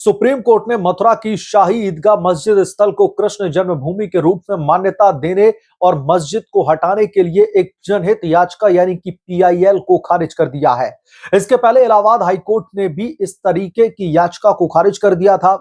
Supreme court ने मथुरा की शाही ईदगाह मस्जिद स्थल को कृष्ण जन्मभूमि के रूप में मान्यता देने और मस्जिद को हटाने के लिए एक जनहित याचिका यानी कि पीआईएल को खारिज कर दिया है। इसके पहले इलाहाबाद हाई कोर्ट ने भी इस तरीके की याचिका को खारिज कर दिया था,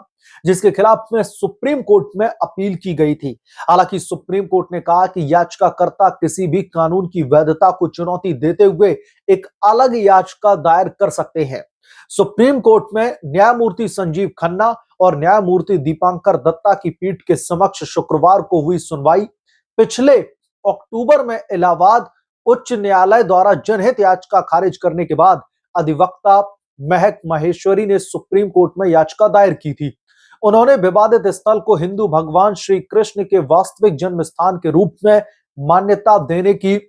जिसके खिलाफ में सुप्रीम कोर्ट में अपील की गई थी। हालांकि सुप्रीम कोर्ट ने कहा कि याचिकाकर्ता किसी भी कानून की वैधता को चुनौती देते हुए एक अलग याचिका दायर कर सकते हैं। सुप्रीम कोर्ट में न्यायमूर्ति संजीव खन्ना और न्यायमूर्ति दीपांकर दत्ता की पीठ के समक्ष शुक्रवार को हुई सुनवाई। पिछले अक्टूबर में इलाहाबाद उच्च न्यायालय द्वारा जनहित याचिका खारिज करने के बाद अधिवक्ता महक महेश्वरी ने सुप्रीम कोर्ट में याचिका दायर की थी। उन्होंने विवादित स्थल को हिंदू भगवान श्री कृष्ण के वास्तविक जन्म स्थान के रूप में मान्यता देने की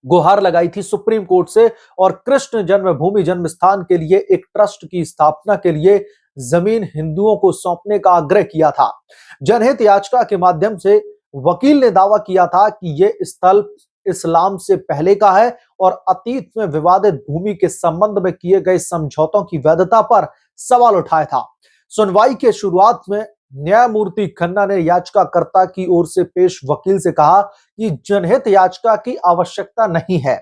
गुहार लगाई थी सुप्रीम कोर्ट से और कृष्ण जन्मभूमि जन्म स्थान के लिए एक ट्रस्ट की स्थापना के लिए जमीन हिंदुओं को सौंपने का आग्रह किया था। जनहित याचिका के माध्यम से वकील ने दावा किया था कि यह स्थल इस्लाम से पहले का है और अतीत में विवादित भूमि के संबंध में किए गए समझौतों की वैधता पर सवाल उठाया था। सुनवाई के शुरुआत में न्यायमूर्ति खन्ना ने याचिकाकर्ता की ओर से पेश वकील से कहा कि जनहित याचिका की आवश्यकता नहीं है,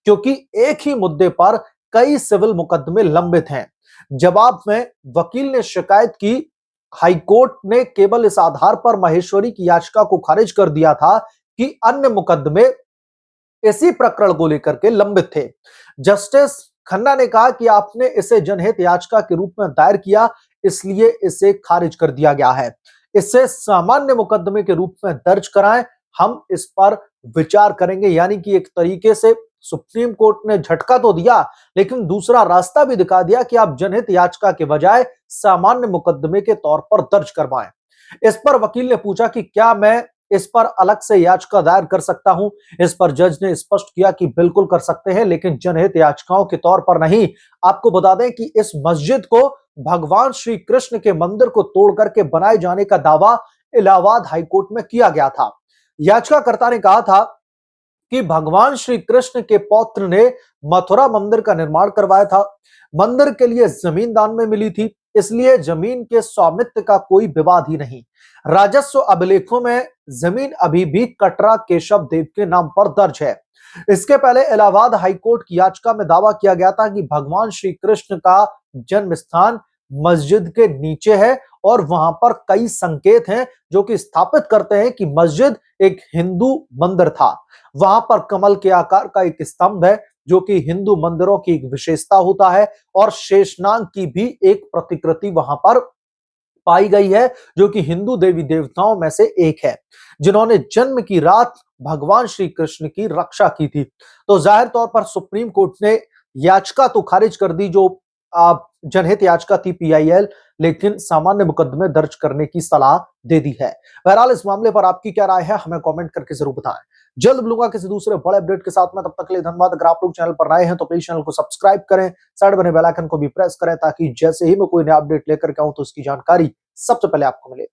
क्योंकि एक ही मुद्दे पर कई सिविल मुकदमे लंबित हैं। जवाब में वकील ने शिकायत की हाईकोर्ट ने केवल इस आधार पर महेश्वरी की याचिका को खारिज कर दिया था कि अन्य मुकदमे इसी प्रकरण को लेकर के लंबित थे। जस्टिस खन्ना ने कहा कि आपने इसे जनहित याचिका के रूप में दायर किया, इसलिए इसे खारिज कर दिया गया है। इसे सामान्य मुकदमे के रूप में दर्ज कराएं, हम इस पर विचार करेंगे। यानी कि एक तरीके से सुप्रीम कोर्ट ने झटका तो दिया, लेकिन दूसरा रास्ता भी दिखा दिया कि आप जनहित याचिका के बजाय सामान्य मुकदमे के तौर पर दर्ज करवाएं। इस पर वकील ने पूछा कि क्या मैं इस पर अलग से याचिका दायर कर सकता हूं। इस पर जज ने स्पष्ट किया कि बिल्कुल कर सकते हैं, लेकिन जनहित याचिकाओं के तौर पर नहीं। आपको बता दें कि इस मस्जिद को भगवान श्री कृष्ण के मंदिर को तोड़ करके बनाए जाने का दावा इलाहाबाद हाईकोर्ट में किया गया था। याचिकाकर्ता ने कहा था कि भगवान श्री कृष्ण के पौत्र ने मथुरा मंदिर का निर्माण करवाया था। मंदिर के लिए जमीन दान में मिली थी, इसलिए जमीन के स्वामित्व का कोई विवाद ही नहीं। राजस्व अभिलेखों में जमीन अभी भी कटरा केशव देव के नाम पर दर्ज है। इसके पहले इलाहाबाद हाईकोर्ट की याचिका में दावा किया गया था कि भगवान श्री कृष्ण का जन्म स्थान मस्जिद के नीचे है और वहां पर कई संकेत हैं जो कि स्थापित करते हैं कि मस्जिद एक हिंदू मंदिर था। वहां पर कमल के आकार का एक स्तंभ है जो कि हिंदू मंदिरों की एक विशेषता होता है और शेषनाग की भी एक प्रतिकृति वहां पर पाई गई है जो कि हिंदू देवी देवताओं में से एक है, जिन्होंने जन्म की रात भगवान श्री कृष्ण की रक्षा की थी। तो जाहिर तौर पर सुप्रीम कोर्ट ने याचिका तो खारिज कर दी जो जनहित याचिका थी पीआईएल, लेकिन सामान्य मुकदमे दर्ज करने की सलाह दे दी है। बहरहाल इस मामले पर आपकी क्या राय है, हमें कमेंट करके जरूर बताएं। जल्द मिलूंगा किसी दूसरे बड़े अपडेट के साथ में, तब तक के लिए धन्यवाद। अगर आप लोग चैनल पर नए हैं तो प्लीज चैनल को सब्सक्राइब करें, साइड बने बेल आइकन को भी प्रेस करें ताकि जैसे ही मैं कोई नया अपडेट लेकर के आऊं तो उसकी जानकारी सबसे पहले आपको मिले।